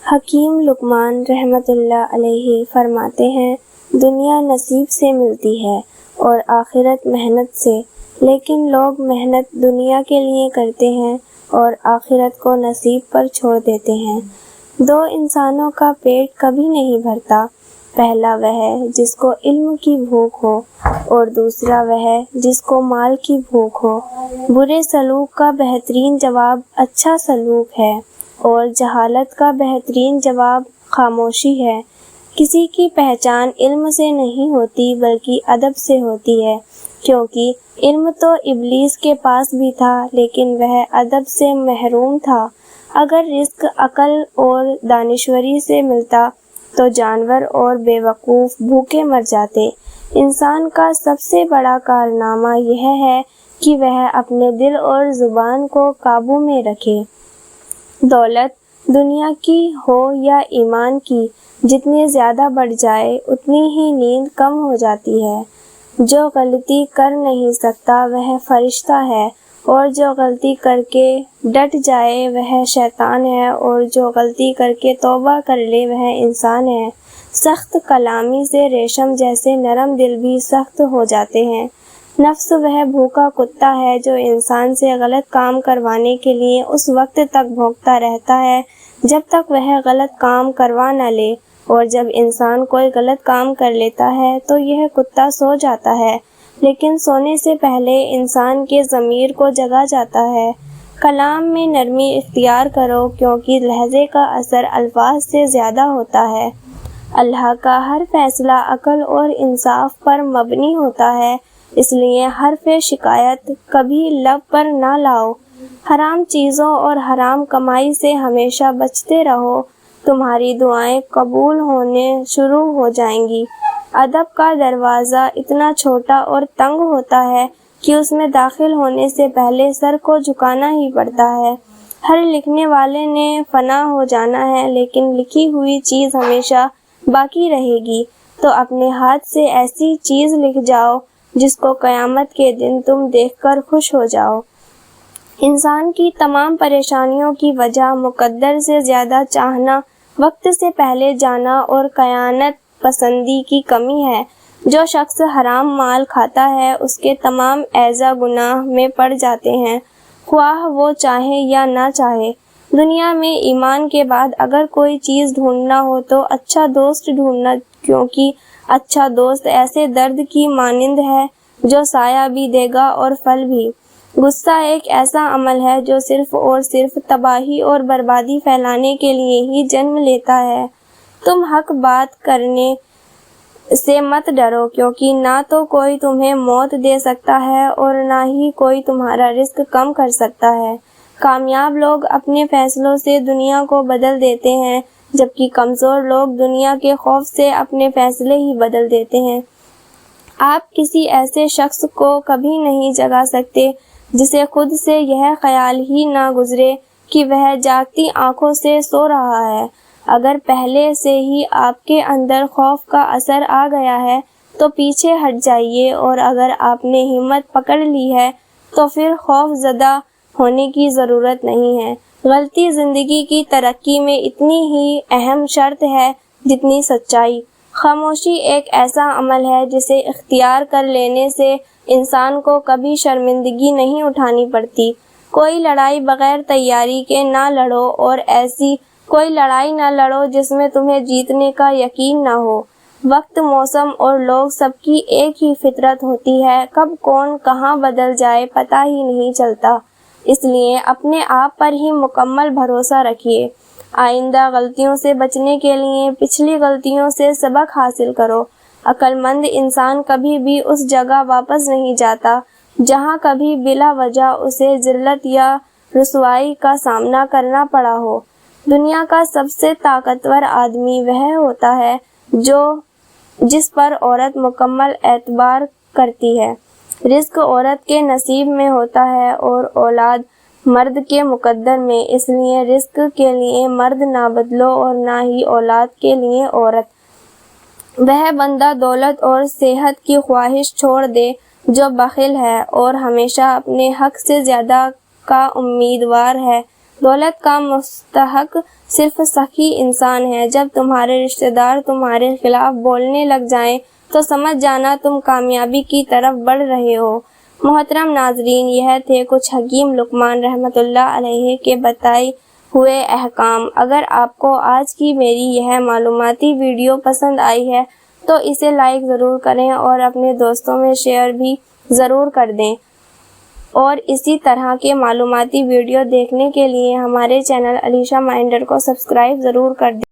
حکیم لقمان رحمۃ اللہ علیہ فرماتے ہیں، دنیا نصیب سے ملتی ہے اور آخرت محنت سے، لیکن لوگ محنت دنیا کے لیے کرتے ہیں اور آخرت کو نصیب پر چھوڑ دیتے ہیں۔ دو انسانوں کا پیٹ کبھی نہیں بھرتا، پہلا وہ ہے جس کو علم کی بھوک ہو اور دوسرا وہ ہے جس کو مال کی بھوک ہو۔ برے سلوک کا بہترین جواب اچھا سلوک ہے اور جہالت کا بہترین جواب خاموشی ہے۔ کسی کی پہچان علم سے نہیں ہوتی بلکہ ادب سے ہوتی ہے، کیونکہ علم تو ابلیس کے پاس بھی تھا لیکن وہ ادب سے محروم تھا۔ اگر رزق عقل اور دانشوری سے ملتا تو جانور اور بے وقوف بھوکے مر جاتے۔ انسان کا سب سے بڑا کارنامہ یہ ہے کہ وہ اپنے دل اور زبان کو قابو میں رکھے۔ دولت دنیا کی ہو یا ایمان کی، جتنی زیادہ بڑھ جائے اتنی ہی نیند کم ہو جاتی ہے۔ جو غلطی کر نہیں سکتا وہ فرشتہ ہے اور جو غلطی کر کے ڈٹ جائے وہ شیطان ہے اور جو غلطی کر کے توبہ کر لے وہ انسان ہے۔ سخت کلامی سے ریشم جیسے نرم دل بھی سخت ہو جاتے ہیں۔ نفس وہ بھوکا کتا ہے جو انسان سے غلط کام کروانے کے لیے اس وقت تک بھونکتا رہتا ہے جب تک وہ غلط کام کروا نہ لے، اور جب انسان کوئی غلط کام کر لیتا ہے تو یہ کتا سو جاتا ہے، لیکن سونے سے پہلے انسان کے ضمیر کو جگا جاتا ہے۔ کلام میں نرمی اختیار کرو کیونکہ لہجے کا اثر الفاظ سے زیادہ ہوتا ہے۔ اللہ کا ہر فیصلہ عقل اور انصاف پر مبنی ہوتا ہے، اس لیے حرف شکایت کبھی لب پر نہ لاؤ۔ حرام چیزوں اور حرام کمائی سے ہمیشہ بچتے رہو، تمہاری دعائیں قبول ہونے شروع ہو جائیں گی۔ ادب کا دروازہ اتنا چھوٹا اور تنگ ہوتا ہے کہ اس میں داخل ہونے سے پہلے سر کو جھکانا ہی پڑتا ہے۔ ہر لکھنے والے نے فنا ہو جانا ہے لیکن لکھی ہوئی چیز ہمیشہ باقی رہے گی، تو اپنے ہاتھ سے ایسی چیز لکھ جاؤ جس کو قیامت کے دن تم دیکھ کر خوش ہو جاؤ۔ انسان کی تمام پریشانیوں کی وجہ مقدر سے زیادہ چاہنا، وقت سے پہلے جانا اور خیانت پسندی کی کمی ہے۔ جو شخص حرام مال کھاتا ہے اس کے تمام اعضاء گناہ میں پڑ جاتے ہیں، خواہ وہ چاہے یا نہ چاہے۔ دنیا میں ایمان کے بعد اگر کوئی چیز ڈھونڈنا ہو تو اچھا دوست ڈھونڈنا، کیونکہ اچھا دوست ایسے درد کی مانند ہے جو سایہ بھی دے گا اور پھل بھی۔ غصہ ایک ایسا عمل ہے جو صرف اور صرف تباہی اور بربادی پھیلانے کے لیے ہی جنم لیتا ہے۔ تم حق بات کرنے سے مت ڈرو، کیونکہ نہ تو کوئی تمہیں موت دے سکتا ہے اور نہ ہی کوئی تمہارا رزق کم کر سکتا ہے۔ کامیاب لوگ اپنے فیصلوں سے دنیا کو بدل دیتے ہیں، جبکہ کمزور لوگ دنیا کے خوف سے اپنے فیصلے ہی بدل دیتے ہیں۔ آپ کسی ایسے شخص کو کبھی نہیں جگا سکتے جسے خود سے یہ خیال ہی نہ گزرے کہ وہ جاگتی آنکھوں سے سو رہا ہے۔ اگر پہلے سے ہی آپ کے اندر خوف کا اثر آ گیا ہے تو پیچھے ہٹ جائیے، اور اگر آپ نے ہمت پکڑ لی ہے تو پھر خوف زدہ ہونے کی ضرورت نہیں ہے۔ غلطی زندگی کی ترقی میں اتنی ہی اہم شرط ہے جتنی سچائی۔ خاموشی ایک ایسا عمل ہے جسے اختیار کر لینے سے انسان کو کبھی شرمندگی نہیں اٹھانی پڑتی۔ کوئی لڑائی بغیر تیاری کے نہ لڑو، اور ایسی کوئی لڑائی نہ لڑو جس میں تمہیں جیتنے کا یقین نہ ہو۔ وقت، موسم اور لوگ سب کی ایک ہی فطرت ہوتی ہے، کب کون کہاں بدل جائے پتہ ہی نہیں چلتا، اس لیے اپنے آپ پر ہی مکمل بھروسہ رکھیے۔ آئندہ غلطیوں سے بچنے کے لیے پچھلی غلطیوں سے سبق حاصل کرو۔ عقل مند انسان کبھی بھی اس جگہ واپس نہیں جاتا جہاں کبھی بلا وجہ اسے ذلت یا رسوائی کا سامنا کرنا پڑا ہو۔ دنیا کا سب سے طاقتور آدمی وہ ہوتا ہے جس پر عورت مکمل اعتبار کرتی ہے۔ رزق عورت کے نصیب میں ہوتا ہے اور اولاد مرد کے مقدر میں، اس لیے رزق کے لیے مرد نہ بدلو اور نہ ہی اولاد کے لیے عورت۔ وہ بندہ دولت اور صحت کی خواہش چھوڑ دے جو بخیل ہے اور ہمیشہ اپنے حق سے زیادہ کا امیدوار ہے، دولت کا مستحق صرف سخی انسان ہے۔ جب تمہارے رشتہ دار تمہارے خلاف بولنے لگ جائیں تو سمجھ جانا تم کامیابی کی طرف بڑھ رہے ہو۔ محترم ناظرین، یہ تھے کچھ حکیم لقمان رحمۃ اللہ علیہ کے بتائے ہوئے احکام۔ اگر آپ کو آج کی میری یہ معلوماتی ویڈیو پسند آئی ہے تو اسے لائک ضرور کریں اور اپنے دوستوں میں شیئر بھی ضرور کر دیں، اور اسی طرح کے معلوماتی ویڈیو دیکھنے کے لیے ہمارے چینل علیشہ مائنڈر کو سبسکرائب ضرور کر دیں۔